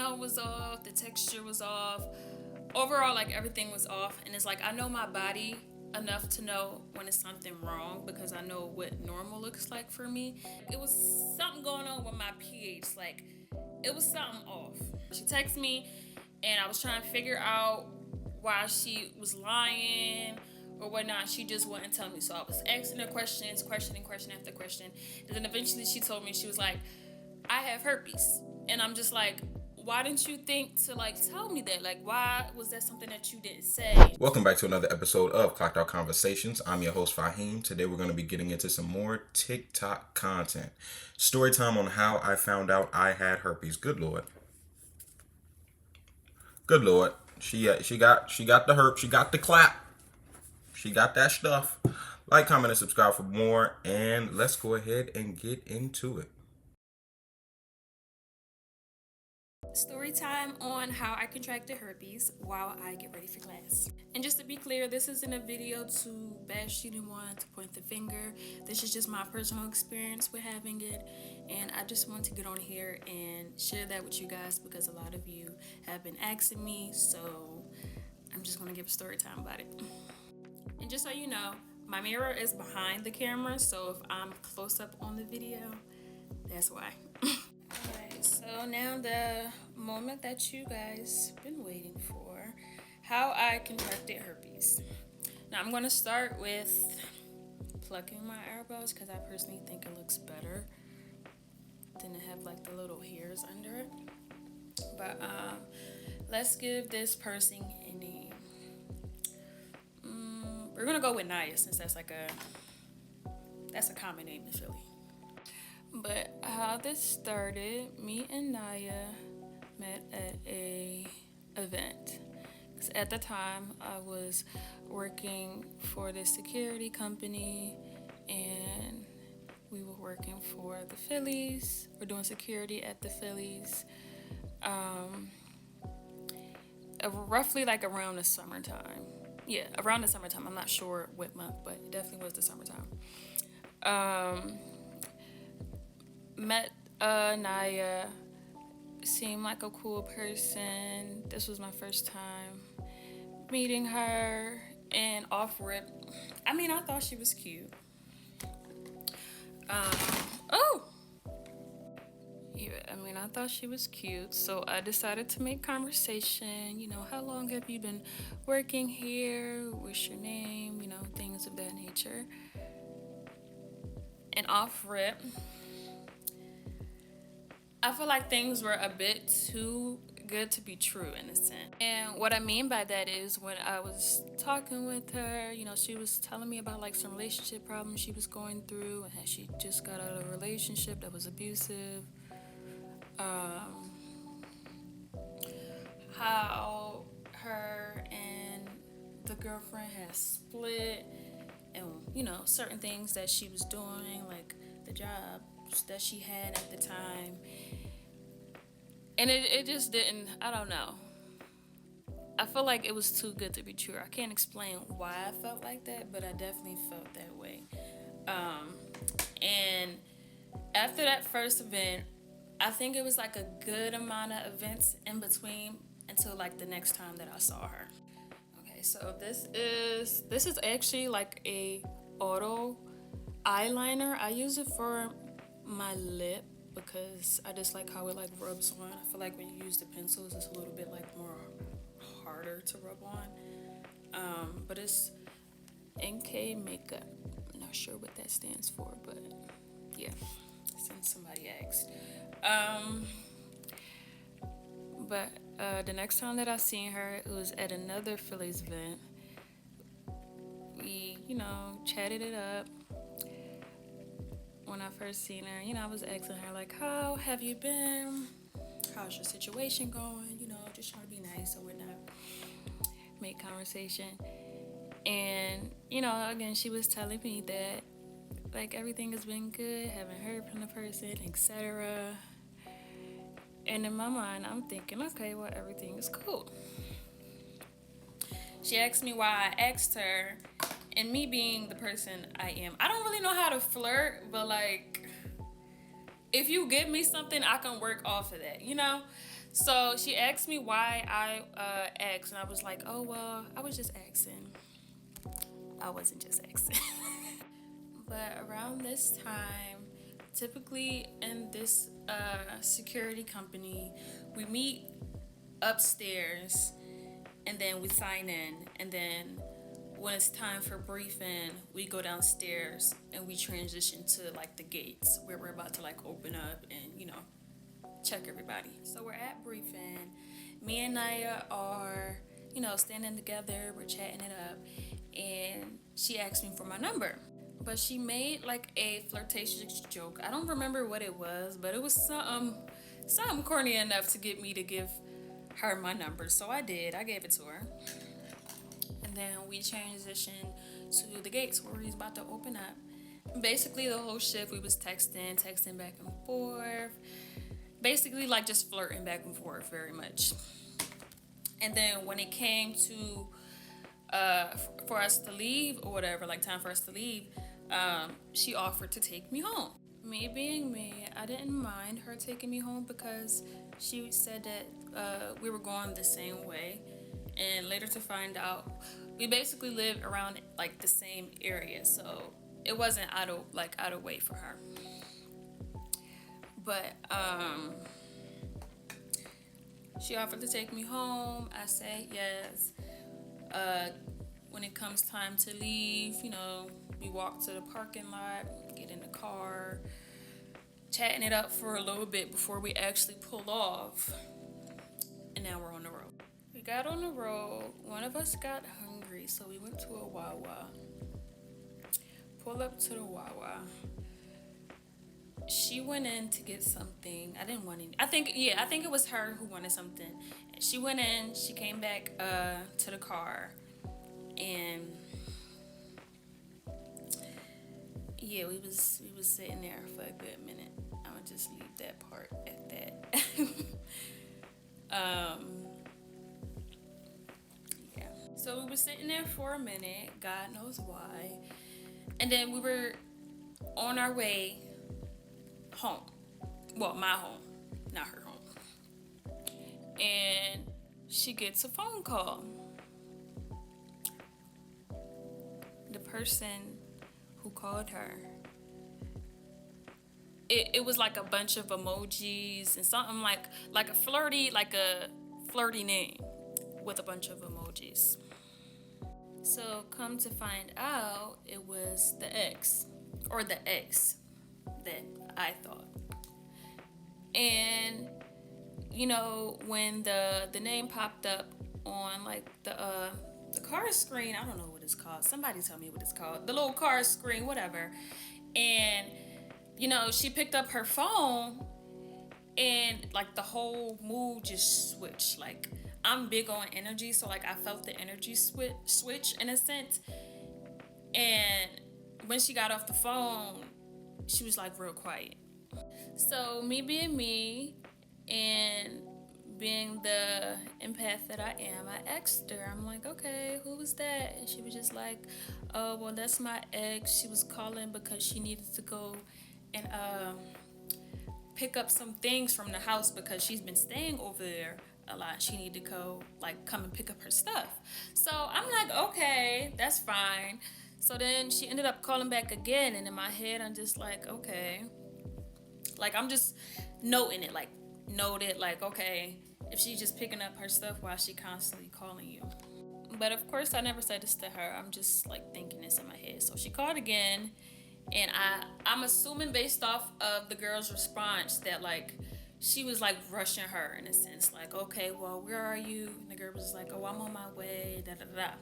smell was off, the texture was off. Overall, like, everything was off. And it's like, I know my body enough to know when it's something wrong because I know what normal looks like for me. It was something going on with my pH. Like, it was something off. She texted me, and I was trying to figure out why she was lying or whatnot. She just wouldn't tell me. So I was asking her questions, question after question. And then eventually she told me, she was like, I have herpes. And I'm just like, why didn't you think to like tell me that? Like, why was that something that you didn't say? Welcome back to another episode of Clocked Out Conversations. I'm your host, Fahim. Today we're going to be getting into some more TikTok content. Story time on how I found out I had herpes. Good Lord. Good Lord. She got the herp. She got the clap. She got that stuff. Like, comment, and subscribe for more. And let's go ahead and get into it. Story time on how I contracted herpes while I get ready for class. And just to be clear, this isn't a video to bash anyone, to point the finger. This is just my personal experience with having it, and I just want to get on here and share that with you guys because a lot of you have been asking me, so I'm just going to give a story time about it. And just so you know, my mirror is behind the camera, so if I'm close up on the video, that's why. Alright, so now the moment that you guys been waiting for, how I contracted herpes. Now I'm going to start with plucking my eyebrows because I personally think it looks better than to have like the little hairs under it. But let's give this person a name. We're going to go with Naya since that's a common name in Philly. But how this started, me and Naya met at a event. Because at the time, I was working for this security company, and we were working for the Phillies. We're doing security at the Phillies. Roughly like around the summertime. Yeah, around the summertime. I'm not sure what month, but it definitely was the summertime. Met Naya, seemed like a cool person. This was my first time meeting her, and off rip, I thought she was cute. I thought she was cute, so I decided to make conversation. You know, how long have you been working here? What's your name? You know, things of that nature. And off rip, I feel like things were a bit too good to be true in a sense. And what I mean by that is when I was talking with her, you know, she was telling me about like some relationship problems she was going through, and she just got out of a relationship that was abusive. How her and the girlfriend had split, and you know, certain things that she was doing, like the jobs that she had at the time. And it just didn't, I don't know. I feel like it was too good to be true. I can't explain why I felt like that, but I definitely felt that way. And after that first event, I think it was like a good amount of events in between until like the next time that I saw her. Okay, so this is actually like a auto eyeliner. I use it for my lip because I just like how it like rubs on. I feel like when you use the pencils, it's a little bit like more harder to rub on. But it's Vyncke makeup. I'm not sure what that stands for, but yeah, since somebody asked. But the next time that I seen her, it was at another Phillies event. We, you know, chatted it up. When I first seen her, you know, I was asking her like, how have you been? How's your situation going? You know, just trying to be nice or whatnot. Make conversation. And, you know, again, she was telling me that like everything has been good, haven't heard from the person, etc. And in my mind, I'm thinking, okay, well, everything is cool. She asked me why I asked her, and me being the person I am, I don't really know how to flirt, but like, if you give me something, I can work off of that, you know? So she asked me why I asked, and I was like, oh, well, I was just asking. I wasn't just asking. But around this time, typically in this security company, we meet upstairs and then we sign in, and then when it's time for briefing, we go downstairs and we transition to like the gates where we're about to like open up and, you know, check everybody. So we're at briefing. Me and Naya are, you know, standing together, we're chatting it up, and she asked me for my number. But she made like a flirtatious joke. I don't remember what it was, but it was something corny enough to get me to give her my number. So I did. I gave it to her. And then we transitioned to the gates where he's about to open up. Basically, the whole shift we was texting back and forth. Basically, like just flirting back and forth very much. And then when it came to for us to leave or whatever, like time for us to leave, she offered to take me home. Me being me, I didn't mind her taking me home because she said that we were going the same way. And later to find out, we basically lived around like the same area, so it wasn't out of way for her. But she offered to take me home. I said yes. When it comes time to leave, you know, we walk to the parking lot, get in the car, chatting it up for a little bit before we actually pull off. And now we're on the road. We got on the road. One of us got hungry, so we went to a Wawa. Pull up to the Wawa. She went in to get something. I didn't want any. I think it was her who wanted something. She went in. She came back to the car, and yeah, we was sitting there for a good minute. I would just leave that part at that. Yeah. So we were sitting there for a minute. God knows why, and then we were on our way home. Well, my home, not her home. And she gets a phone call. The person who called her, it was like a bunch of emojis and something like a flirty name with a bunch of emojis. So come to find out, it was the ex that I thought. And you know, when the name popped up on like the car screen, I don't know what it's called. Somebody tell me what it's called. The little car screen, whatever. And you know, she picked up her phone and like the whole mood just switched. Like, I'm big on energy, so like I felt the energy switch in a sense. And when she got off the phone, she was like real quiet. So me being me and being the empath that I am, I asked her, I'm like, okay, who was that? And she was just like, oh, well, that's my ex. She was calling because she needed to go and pick up some things from the house because she's been staying over there a lot. She needed to go, like, come and pick up her stuff. So I'm like, okay, that's fine. So then she ended up calling back again, and in my head, I'm just like, okay. Like, I'm just noting it, like, noted, like, okay, if she's just picking up her stuff, why is she constantly calling you? But of course, I never said this to her. I'm just, like, thinking this in my head. So she called again, and I'm assuming based off of the girl's response that, like, she was, like, rushing her in a sense. Like, okay, well, where are you? And the girl was like, oh, I'm on my way, da-da-da.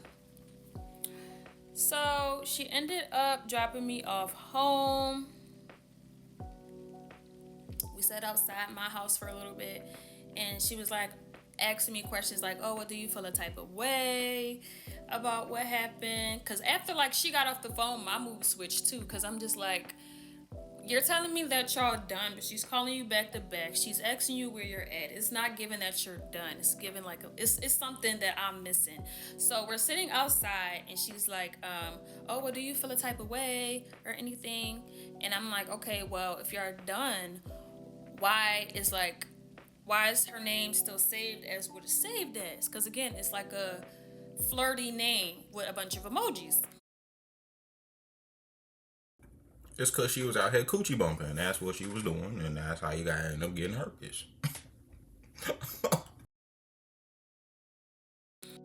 So she ended up dropping me off home. We sat outside my house for a little bit, and she was like asking me questions like, oh, well, do you feel a type of way about what happened? Because after like she got off the phone, my mood switched too, because I'm just like, you're telling me that y'all done, but she's calling you back to back. She's asking you where you're at. It's not giving that you're done. It's giving like it's something that I'm missing. So we're sitting outside, and she's like, oh, well, do you feel a type of way or anything? And I'm like, okay, well, if you're done, why is her name still saved as what it's saved as? Because again, it's like a flirty name with a bunch of emojis. It's because she was out here coochie bumping. That's what she was doing, and that's how you gotta end up getting herpes.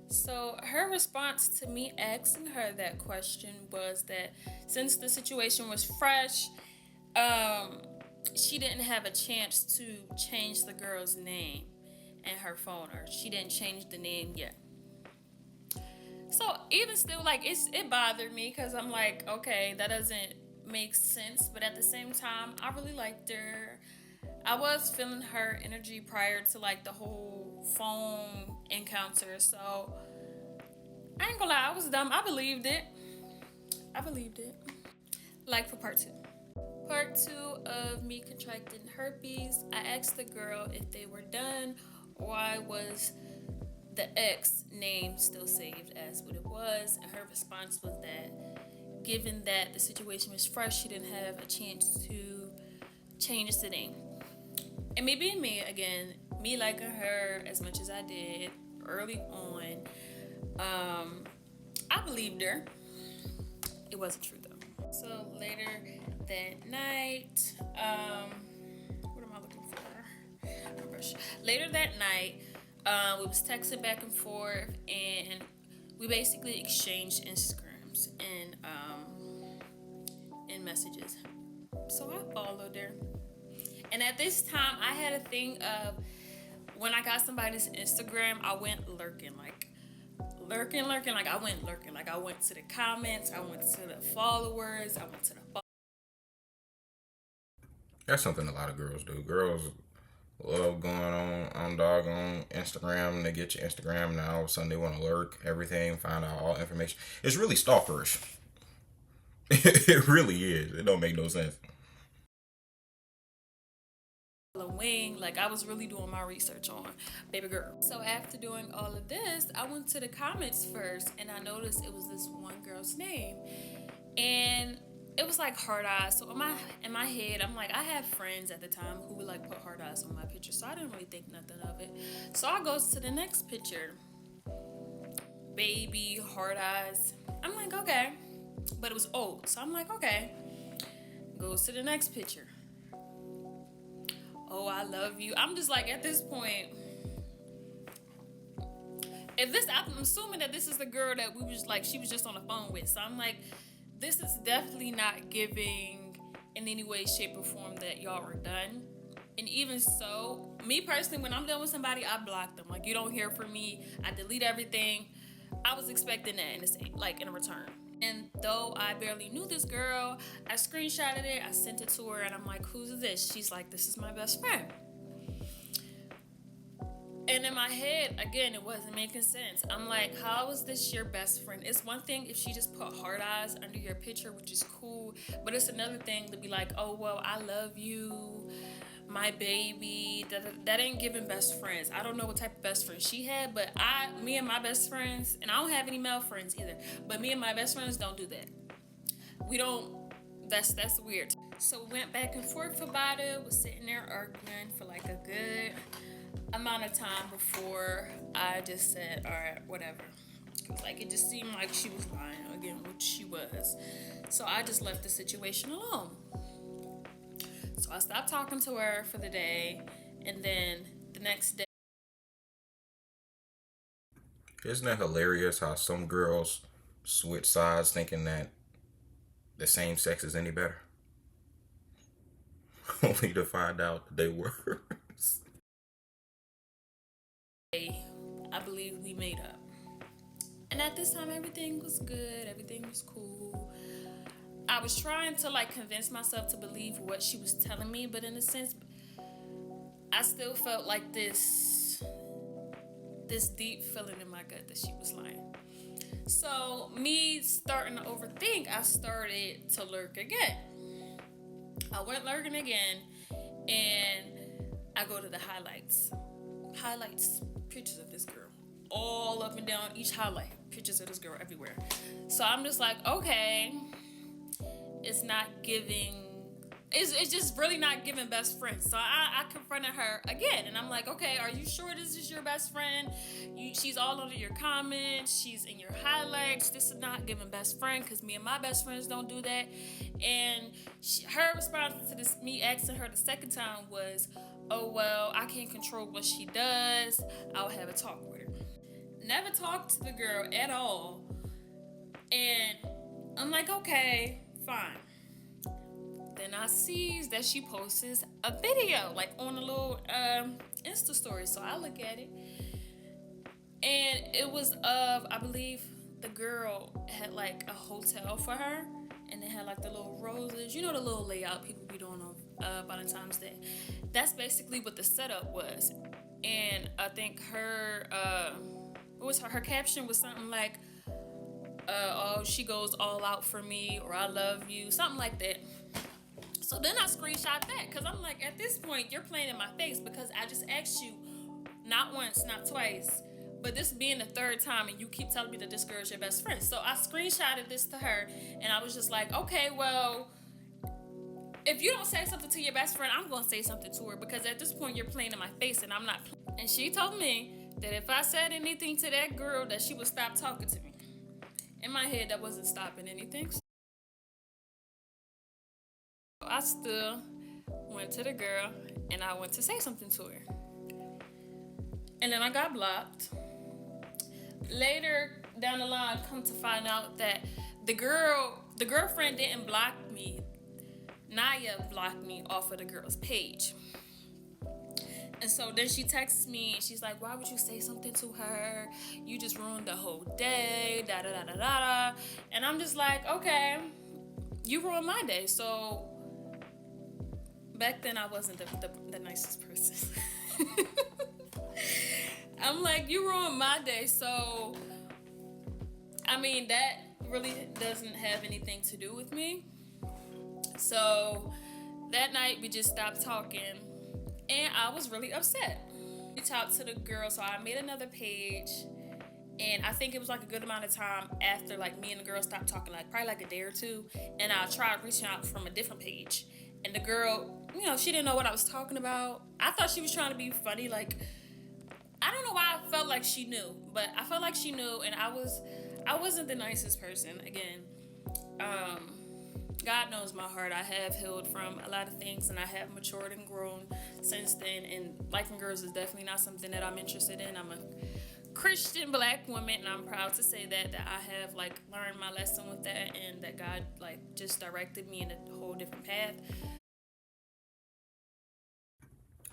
So her response to me asking her that question was that since the situation was fresh, she didn't have a chance to change the girl's name in her phone, or she didn't change the name yet. So even still, like it bothered me because I'm like, okay, that doesn't make sense. But at the same time, I really liked her. I was feeling her energy prior to like the whole phone encounter. So I ain't gonna lie, I was dumb. I believed it. I believed it. Like for part two. Part two of me contracting herpes, I asked the girl if they were done. Why was the ex name still saved as what it was? And her response was that given that the situation was fresh, she didn't have a chance to change the name. And me being me again, me liking her as much as I did early on, I believed her. It wasn't true though. So later that night, what am I looking for? Later that night, we was texting back and forth, and we basically exchanged Instagrams and messages. So I followed her, and at this time, I had a thing of when I got somebody's Instagram, I went lurking, like I went lurking, like I went to the comments, I went to the followers, I went to the. That's something a lot of girls do. Girls love going on doggone Instagram. They get your Instagram, now all of a sudden they want to lurk everything, find out all information. It's really stalkerish. It really is. It don't make no sense. Wing, like I was really doing my research on baby girl. So after doing all of this, I went to the comments first, and I noticed it was this one girl's name, and it was like heart eyes. So in my head, I'm like, I had friends at the time who would like put heart eyes on my picture, so I didn't really think nothing of it. So I goes to the next picture, baby heart eyes. I'm like, okay, but it was old, so I'm like, okay. Goes to the next picture. Oh, I love you. I'm just like, at this point, I'm assuming that this is the girl that we was like, she was just on the phone with. So I'm like, this is definitely not giving in any way, shape, or form that y'all are done. And even so, me personally, when I'm done with somebody, I block them. Like, you don't hear from me. I delete everything. I was expecting that in a return. And though I barely knew this girl, I screenshotted it, I sent it to her, and I'm like, who's this? She's like, this is my best friend. And in my head, again, it wasn't making sense. I'm like, how is this your best friend? It's one thing if she just put heart eyes under your picture, which is cool, but it's another thing to be like, oh, well, I love you, my baby. That ain't giving best friends. I don't know what type of best friend she had, but me and my best friends, and I don't have any male friends either, but me and my best friends don't do that. We don't, that's weird. So we went back and forth about it, was sitting there arguing for like a good amount of time before I just said, all right, whatever. Like, it just seemed like she was lying again, which she was. So I just left the situation alone. So I stopped talking to her for the day, and then the next day. Isn't it hilarious how some girls switch sides thinking that the same sex is any better? Only to find out that they were. I believe we made up. And at this time, everything was good, everything was cool. I was trying to like convince myself to believe what she was telling me, but in a sense, I still felt like this deep feeling in my gut that she was lying. So me starting to overthink, I started to lurk again. I went lurking again, and I go to the highlights, pictures of this girl, all up and down each highlight, pictures of this girl everywhere. So I'm just like, okay, it's not giving it's just really not giving best friends. So I confronted her again, and I'm like, okay, are you sure this is your best friend? She's all under your comments. She's in your highlights. This is not giving best friend, because me and my best friends don't do that. And her response to this, me asking her the second time, was, oh, well, I can't control what she does. I'll have a talk with her. Never talked to the girl at all. And I'm like, okay, fine. Then I sees that she posts a video, like on a little Insta story. So I look at it, and it was of, I believe the girl had like a hotel for her, and they had like the little roses, you know, the little layout people be doing on Valentine's Day. That's basically what the setup was. And I think her her caption was something like, oh, she goes all out for me, or I love you, something like that. So then I screenshot that, because I'm like, at this point, you're playing in my face, because I just asked you not once, not twice, but this being the third time, and you keep telling me to discourage your best friend. So I screenshotted this to her, and I was just like, okay, well, if you don't say something to your best friend, I'm going to say something to her, because at this point, you're playing in my face, and I'm not. And she told me that if I said anything to that girl, that she would stop talking to me. In my head, that wasn't stopping anything. I still went to the girl, and I went to say something to her. And then I got blocked. Later down the line, come to find out that the girlfriend didn't block me. Naya blocked me off of the girl's page. And so then she texts me, and she's like, why would you say something to her? You just ruined the whole day, da da da da da. And I'm just like, okay, you ruined my day. So back then I wasn't the nicest person. I'm like, you ruined my day. So, I mean, that really doesn't have anything to do with me. So that night we just stopped talking, and I was really upset. We talked to the girl, so I made another page, and I think it was like a good amount of time after like me and the girl stopped talking, like probably like a day or two, and I tried reaching out from a different page. And the girl, you know, she didn't know what I was talking about. I thought she was trying to be funny. Like, I don't know why I felt like she knew, but I felt like she knew, and I wasn't the nicest person. Again, God knows my heart. I have healed from a lot of things, and I have matured and grown since then. And liking girls is definitely not something that I'm interested in. I'm a Christian black woman, and I'm proud to say that I have like learned my lesson with that, and that God like just directed me in a whole different path.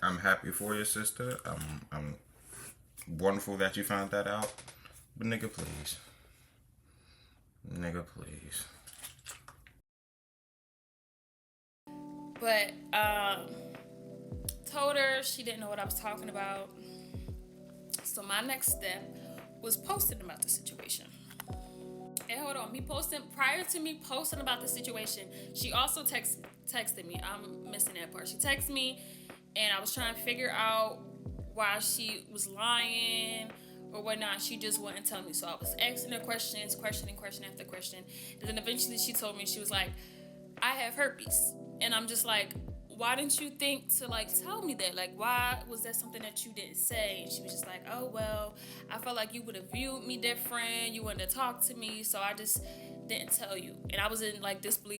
I'm happy for your sister. I'm wonderful that you found that out. But nigga, please. Nigga, please. But told her she didn't know what I was talking about. So my next step was posting about the situation. And hold on, prior to me posting about the situation, she also texted me. I'm missing that part. She texted me, and I was trying to figure out why she was lying or whatnot. She just wouldn't tell me. So I was asking her questions, question after question. And then eventually she told me, she was like, I have herpes. And I'm just like, why didn't you think to like tell me that? Like, why was that something that you didn't say? And she was just like, oh, well, I felt like you would have viewed me different. You wouldn't have talked to me. So I just didn't tell you. And I was in like disbelief.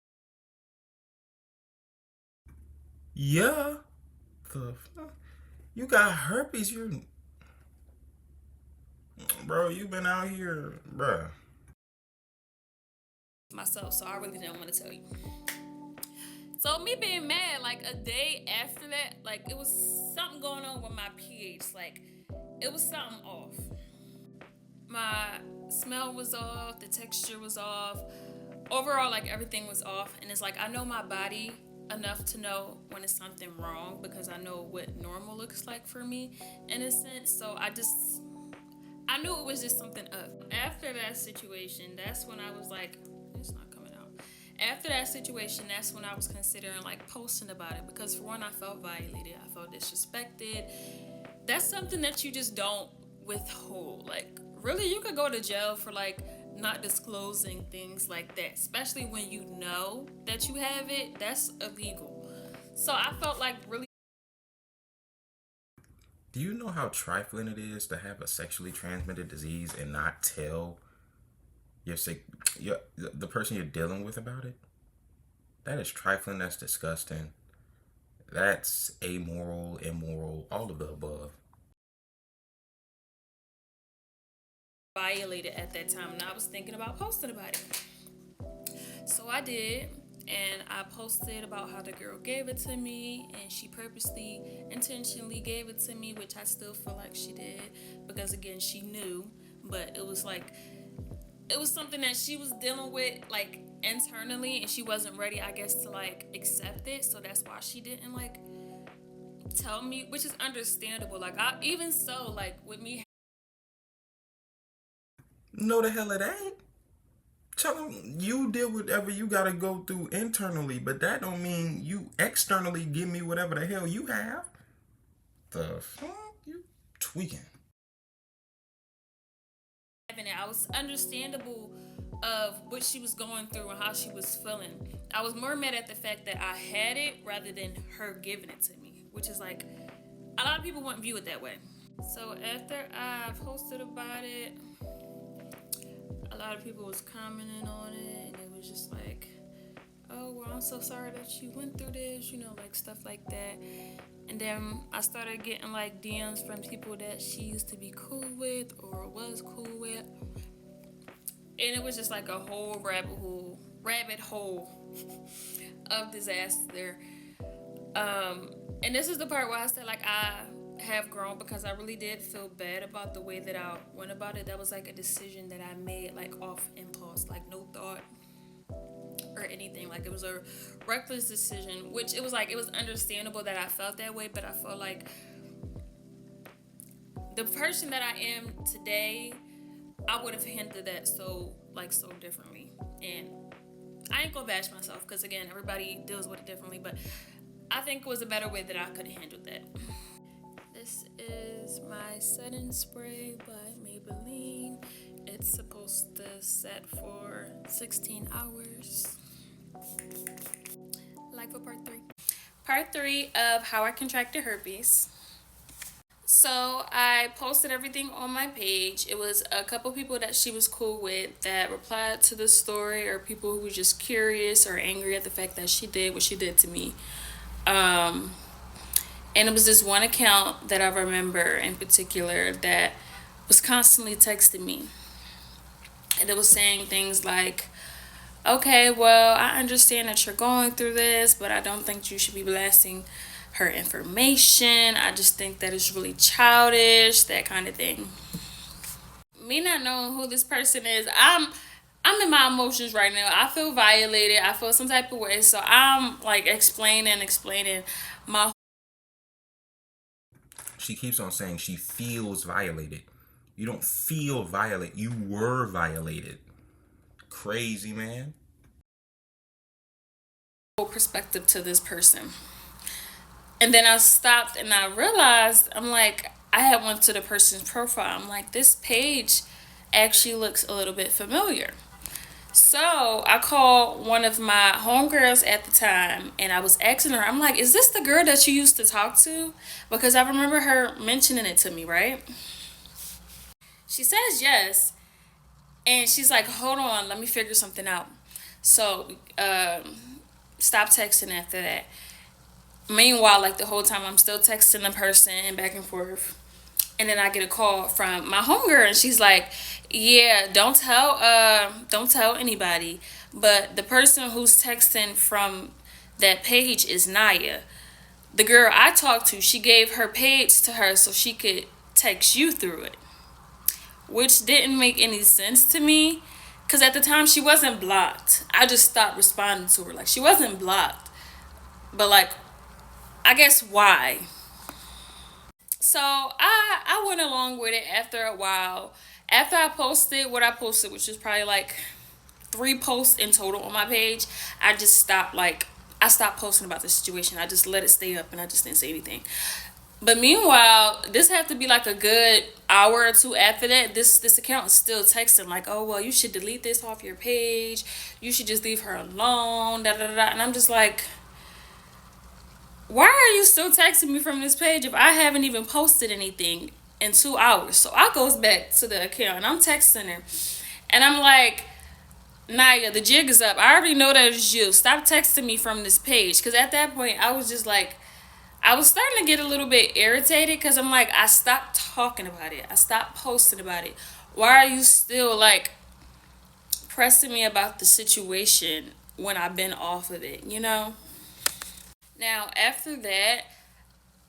Yeah. You got herpes. Bro, you been out here, bruh. Myself, so I really didn't want to tell you. So me being mad, like a day after that, like it was something going on with my pH. Like it was something off. My smell was off, the texture was off. Overall, like everything was off. And it's like I know my body enough to know when it's something wrong, because I know what normal looks like for me in a sense. So I knew it was just something up. After that situation, that's when I was like, it's not coming out. After that situation, that's when I was considering like posting about it, because for one, I felt violated. I felt disrespected. That's something that you just don't withhold. Like, really, you could go to jail for like not disclosing things like that, especially when you know that you have it. That's illegal. So I felt like really. Do you know how trifling it is to have a sexually transmitted disease and not tell your sick, the person you're dealing with about it? That is trifling. That's disgusting. That's amoral, immoral, all of the above. Violated at that time, and I was thinking about posting about it. So I did, and I posted about how the girl gave it to me, and she purposely, intentionally gave it to me, which I still feel like she did, because again, she knew, but it was like, it was something that she was dealing with, like, internally, and she wasn't ready, I guess, to, like, accept it, so that's why she didn't, like, tell me, which is understandable. Like, even so, like, with me. No, the hell it ain't. Tell them you did whatever you gotta go through internally, but that don't mean you externally give me whatever the hell you have. The fuck? You tweaking. I was understandable of what she was going through and how she was feeling. I was more mad at the fact that I had it rather than her giving it to me, which is like, a lot of people wouldn't view it that way. So after I posted about it, a lot of people was commenting on it, and it was just like, oh, well, I'm so sorry that you went through this, like stuff like that. And then I started getting like DMs from people that she used to be cool with or was cool with. And it was just like a whole rabbit hole of disaster. And this is the part where I said, like, I have grown, because I really did feel bad about the way that I went about it. That was like a decision that I made, like, off impulse, like no thought or anything. Like, it was a reckless decision, which it was like, it was understandable that I felt that way, but I felt like the person that I am today, I would have handled that so differently. And I ain't gonna bash myself, because again, everybody deals with it differently, but I think it was a better way that I could have handled that. This is my setting spray by Maybelline. It's supposed to set for 16 hours. Like for part 3. Part 3 of how I contracted herpes. So I posted everything on my page. It was a couple people that she was cool with that replied to the story, or people who were just curious or angry at the fact that she did what she did to me. And it was this one account that I remember in particular that was constantly texting me. And it was saying things like, okay, well, I understand that you're going through this, but I don't think you should be blasting her information. I just think that it's really childish, that kind of thing. Me not knowing who this person is, I'm in my emotions right now. I feel violated. I feel some type of way. So I'm like explaining my. She keeps on saying she feels violated. You don't feel violated. You were violated. Crazy, man. Whole perspective to this person. And then I stopped and I realized, I'm like, I had went to the person's profile. I'm like, this page actually looks a little bit familiar. So I called one of my homegirls at the time, and I was asking her, I'm like, is this the girl that you used to talk to? Because I remember her mentioning it to me, right? She says yes. And she's like, hold on, let me figure something out. So stop texting after that. Meanwhile, like the whole time I'm still texting the person and back and forth. And then I get a call from my homegirl, and she's like, yeah, don't tell anybody. But the person who's texting from that page is Naya. The girl I talked to, she gave her page to her so she could text you through it. Which didn't make any sense to me, because at the time she wasn't blocked. I just stopped responding to her. Like, she wasn't blocked, but like, I guess why. So I went along with it after a while. After I posted what I posted, which was probably like 3 posts in total on my page, I just stopped. Like, I stopped posting about the situation. I just let it stay up, and I just didn't say anything. But meanwhile, this had to be like a good hour or two after that. This account is still texting like, oh, well, you should delete this off your page. You should just leave her alone. Da da da. And I'm just like, why are you still texting me from this page if I haven't even posted anything in 2 hours? So I goes back to the account and I'm texting her. And I'm like, Naya, the jig is up. I already know that it's you. Stop texting me from this page. Because at that point, I was just like, I was starting to get a little bit irritated because I'm like, I stopped talking about it. I stopped posting about it. Why are you still like pressing me about the situation when I've been off of it, you know? Now, after that,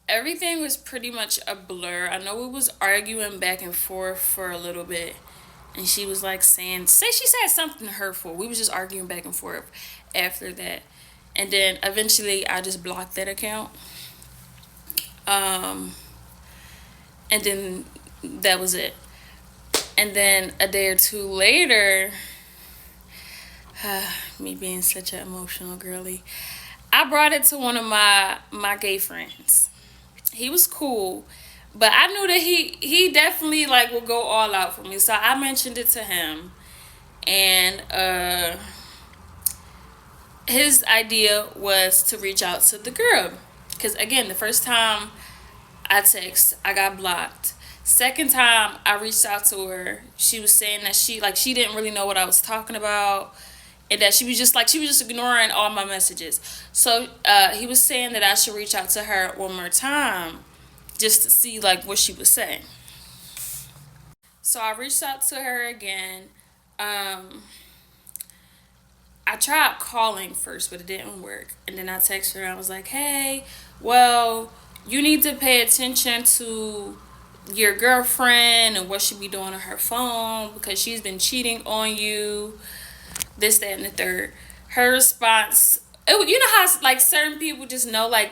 everything was pretty much a blur. I know we was arguing back and forth for a little bit. And she was like she said something hurtful. We was just arguing back and forth after that. And then eventually I just blocked that account. Um, and then that was it. And then a day or two later, me being such an emotional girly, I brought it to one of my gay friends. He was cool, but I knew that he definitely like would go all out for me. So I mentioned it to him, and his idea was to reach out to the girl, because again, the first time I text, I got blocked. Second time I reached out to her, she was saying that she didn't really know what I was talking about, and that she was just ignoring all my messages. So he was saying that I should reach out to her one more time just to see like what she was saying. So I reached out to her again. Um, I tried calling first, but it didn't work. And then I texted her. I was like, "Hey, well, you need to pay attention to your girlfriend and what she be doing on her phone because she's been cheating on you. This, that, and the third." Her response, you know how like certain people just know, like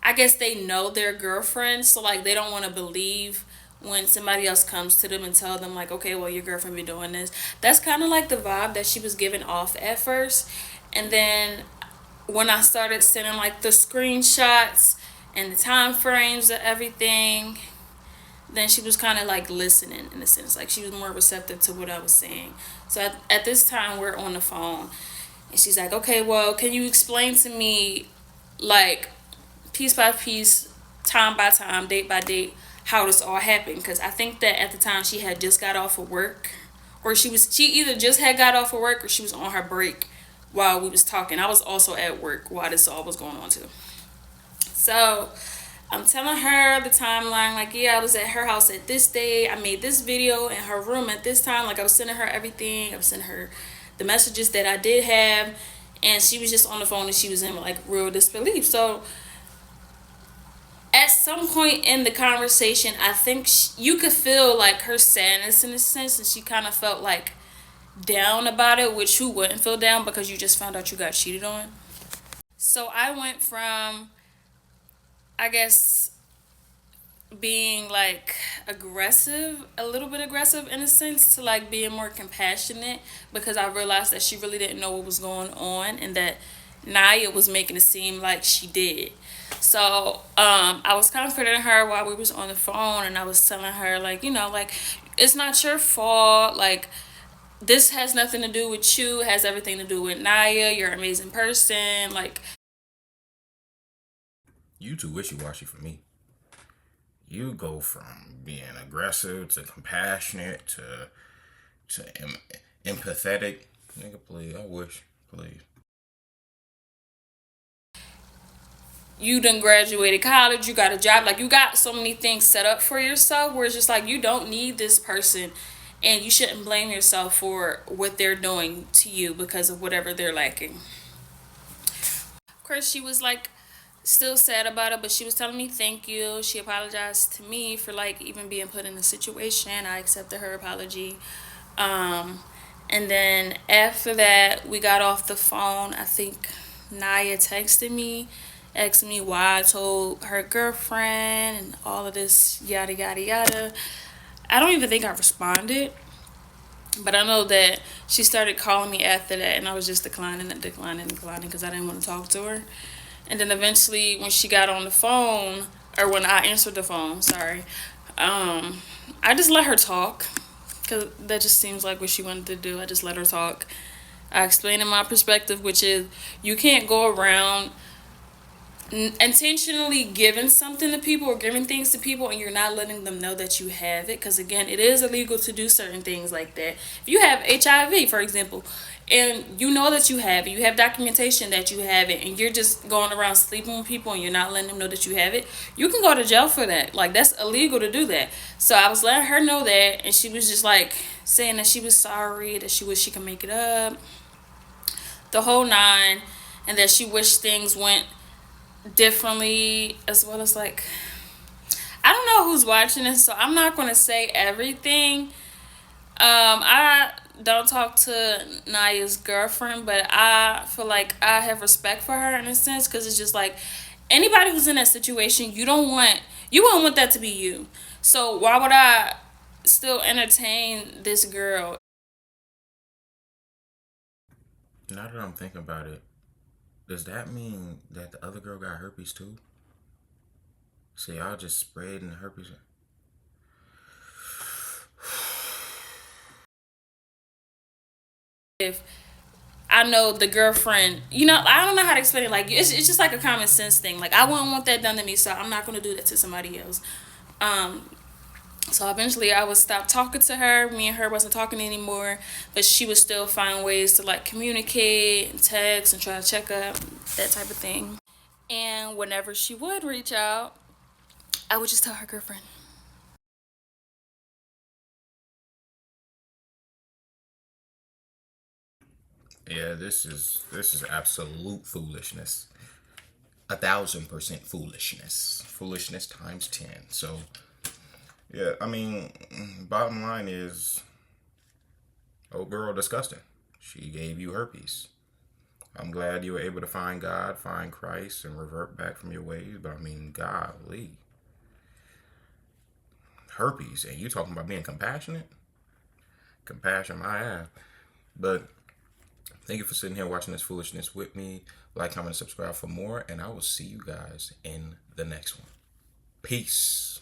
I guess they know their girlfriend, so like they don't want to believe when somebody else comes to them and tell them like, okay, well your girlfriend be doing this. That's kind of like the vibe that she was giving off at first, and then when I started sending like the screenshots and the time frames of everything, then she was kind of like listening in a sense, like she was more receptive to what I was saying. So at this time we're on the phone, and she's like, okay, well, can you explain to me like piece by piece, time by time, date by date, how this all happened? Because I think that at the time she had just got off of work, or she either just had got off of work or she was on her break while we was talking. I was also at work while this all was going on too. So I'm telling her the timeline, like, yeah, I was at her house at this day. I made this video in her room at this time. Like, I was sending her everything. I was sending her the messages that I did have. And she was just on the phone and she was in, like, real disbelief. So at some point in the conversation, I think you could feel, like, her sadness in a sense. And she kind of felt, like, down about it, which who wouldn't feel down because you just found out you got cheated on. So I went from, I guess, being like aggressive, a little bit aggressive in a sense, to like being more compassionate because I realized that she really didn't know what was going on and that Naya was making it seem like she did. So I was comforting her while we was on the phone, and I was telling her like, you know, like it's not your fault, like this has nothing to do with you, it has everything to do with Naya. You're an amazing person, like You too wishy washy for me. You go from being aggressive to compassionate to empathetic. Nigga, please, I wish, please. you done graduated college, you got a job, like you got so many things set up for yourself where it's just like you don't need this person, and you shouldn't blame yourself for what they're doing to you because of whatever they're lacking. Of course, she was like still sad about it, but she was telling me thank you. She apologized to me for like even being put in the situation. I accepted her apology. Um, and then after that, we got off the phone. I think Naya texted me, asked me why I told her girlfriend and all of this yada yada yada. I don't even think I responded, but I know that she started calling me after that, and I was just declining because I didn't want to talk to her. And then eventually, when she got on the phone, or when I answered the phone, sorry, I just let her talk because that just seems like what she wanted to do. I just let her talk. I explained in my perspective, which is you can't go around intentionally giving something to people or giving things to people and you're not letting them know that you have it, because again, it is illegal to do certain things like that. If you have HIV, for example, and you know that you have it, you have documentation that you have it, and you're just going around sleeping with people and you're not letting them know that you have it, you can go to jail for that. Like, that's illegal to do that. So I was letting her know that, and she was just like saying that she was sorry, that she wished she could make it up, the whole nine, and that she wished things went differently, as well as like, I don't know who's watching this, so I'm not gonna say everything. I don't talk to Naya's girlfriend, but I feel like I have respect for her in a sense, because it's just like, anybody who's in that situation, you wouldn't want that to be you. So why would I still entertain this girl? Now that I'm thinking about it, does that mean that the other girl got herpes too? So y'all just spreading herpes? If I know the girlfriend, I don't know how to explain it. Like, it's just like a common sense thing. Like, I wouldn't want that done to me, so I'm not gonna do that to somebody else. Um, so eventually, I would stop talking to her. Me and her wasn't talking anymore, but she would still find ways to like communicate and text and try to check up, that type of thing. And whenever she would reach out, I would just tell her girlfriend. Yeah, this is absolute foolishness. 1,000% foolishness. Foolishness times 10. So yeah, I mean, bottom line is, old girl disgusting. She gave you herpes. I'm glad you were able to find God, find Christ, and revert back from your ways. But I mean, golly, herpes, and you talking about being compassionate? Compassion, my ass. But thank you for sitting here watching this foolishness with me. Like, comment, and subscribe for more, and I will see you guys in the next one. Peace.